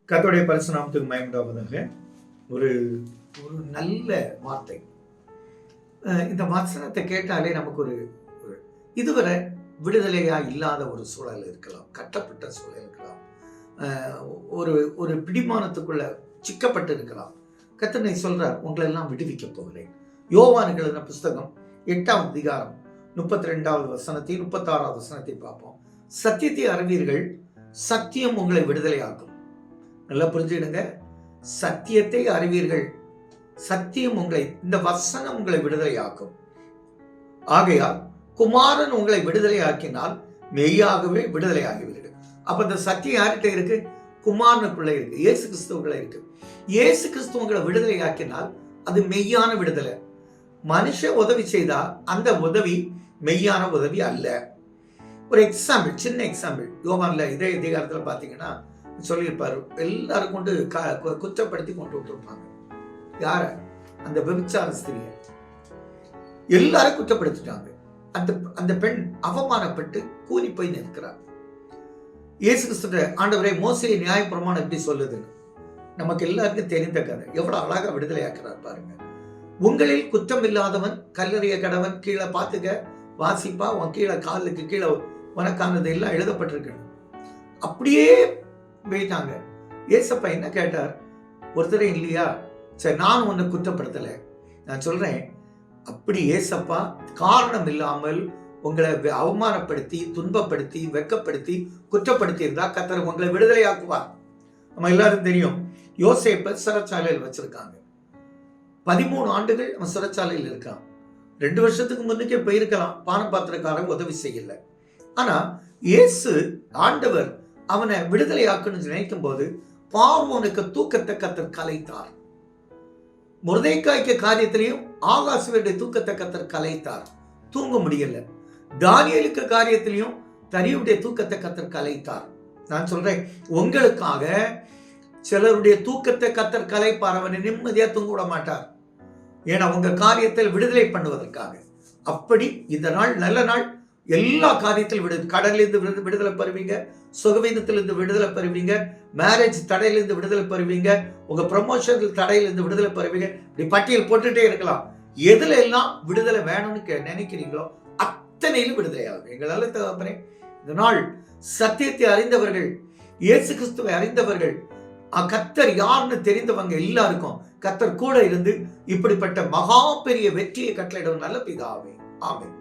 கர்த்தருடைய பரிசு நாமத்துக்கு மகிமையுண்டாவதாக. ஒரு ஒரு நல்ல வார்த்தை. இந்த வசனத்தை கேட்டாலே நமக்கு ஒரு இதுவரை விடுதலையா இல்லாத ஒரு சூழல் இருக்கலாம், கட்டப்பட்ட சூழல் இருக்கலாம், ஒரு ஒரு பிடிமானத்துக்குள்ள சிக்கப்பட்டு இருக்கலாம். கர்த்தர் சொல்றார், உங்களை எல்லாம் விடுவிக்க போகிறேன். யோவானுக்கு எழுதின புஸ்தகம் 8ஆம் அதிகாரம் 32வது வசனத்தையும் 36வது வசனத்தையும் பார்ப்போம். சத்தியத்தை அறிவீர்கள், சத்தியம் உங்களை விடுதலையாக்கும். நல்லா புரிஞ்சுடுங்க. சத்தியத்தை அறிவீர்கள், சத்தியம் உங்களை, இந்த வசனம் உங்களை விடுதலையாக்கும். ஆகையால் குமாரன் உங்களை விடுதலையாக்கினால் மெய்யாகவே விடுதலையாகிவிடுங்கள். அப்ப இந்த சத்தியம் யார்கிட்ட இருக்கு? குமாரனுக்குள்ள இருக்கு, இயேசு கிறிஸ்துவுக்குள்ள இருக்கு. இயேசு கிறிஸ்து உங்களை விடுதலையாக்கினால் அது மெய்யான விடுதலை. மனுஷ உதவி செய்தா அந்த உதவி மெய்யான உதவி அல்ல. ஒரு எக்ஸாம்பிள், சின்ன எக்ஸாம்பிள். யோவான்ல இதே அதிகாரத்துல பாத்தீங்கன்னா சொல்லியிருப்பாரு, எல்லாரும் கொண்டு குற்றப்படுத்தி கொண்டு விட்டுருப்பாங்க. யார? அந்த விபச்சார ஸ்திரிய எல்லாரும் குற்றப்படுத்திட்டாங்க. அந்த பெண் அவமானப்பட்டு கூலி போய் நிற்கிறார். இயேசு கிறிஸ்து, ஆண்டவரே, மோசே நியாயப்பிரமாணம் எப்படி சொல்லுது? நமக்கு எல்லாருக்கும் தெரிந்த கதை. எவ்வளவு அழகா விடுதலையாக்குறார் பாருங்க. உங்களில் குற்றம் இல்லாதவன் கல்லறைய கடவன். கீழே பார்த்துக்க, வாசிப்பா, உன் கீழே காலுக்கு கீழே உனக்கானது எல்லாம் எழுதப்பட்டிருக்கு. அப்படியே போயிட்டாங்க. ஏசப்பா என்ன கேட்டார்? ஒருத்தரே இல்லையா? சரி, நான் உன்னை குற்றப்படுத்தலை. நான் சொல்றேன், அப்படி ஏசப்பா காரணம் இல்லாமல் உங்களை அவமானப்படுத்தி, துன்பப்படுத்தி, வெட்கப்படுத்தி, குற்றப்படுத்தி இருந்தா கர்த்தர் உங்களை விடுதலையாக்குவார். நம்ம எல்லாரும் தெரியும், யோசேப்பை சிறைச்சாலையில் வச்சிருக்காங்க. 13 ஆண்டுகள் அவன் சிறைச்சாலையில் இருக்கான். 2 வருஷத்துக்கு முன்னுக்கே போயிருக்கலாம், பானபாத்திரக்காரன் உதவி செய்யல. ஆனா இயேசு ஆண்டவர் அவனை விடுதலையாக்கணும்னு நினைக்கும் போது பார்வோனுக்கு தூக்கத்தை கர்த்தர் கலைத்தார். மொர்தெக்காய்க்கு காரியத்திலையும் ஆகாசுவருடைய தூக்கத்தை கர்த்தர் கலைத்தார், தூங்க முடியல. தானியேலுக்கு காரியத்திலையும் தரியுடைய தூக்கத்தை கர்த்தர் கலைத்தார். நான் சொல்றேன், உங்களுக்காக சிலருடைய தூக்கத்தை கர்த்தர் கலைப்பார். அவனை நிம்மதியா தூங்க விட மாட்டார். ஏன்னா உங்க காரியத்தில் விடுதலை பண்ணுவதற்காக. அப்படி இந்த நாள் நல்ல நாள். எல்லா காரியத்திலும் கடலிலிருந்து விடுதலை பெறுவீங்க, சுகவீனத்திலிருந்து விடுதலை பெறுவீங்க, மேரேஜ் தடையிலிருந்து விடுதலை பெறுவீங்க, உங்க ப்ரமோஷன் தடையிலிருந்து விடுதலை பெறுவீங்க. இப்படி பட்டியல் போட்டுட்டே இருக்கலாம். எதுல எல்லாம் விடுதலை வேணும்னு நினைக்கிறீங்களோ அத்தனையிலும் விடுதலை ஆகும். எங்களால தகப்பனே, இந்த நாள் சத்தியத்தை அறிந்தவர்கள், இயேசு கிறிஸ்துவை அறிந்தவர்கள், கர்த்தர் யாருன்னு தெரிந்தவங்க எல்லாருக்கும் கர்த்தர் கூட இருந்து இப்படிப்பட்ட மகா பெரிய வெற்றியை கட்டளையிடும் நல்ல பிதாவே. ஆமென்.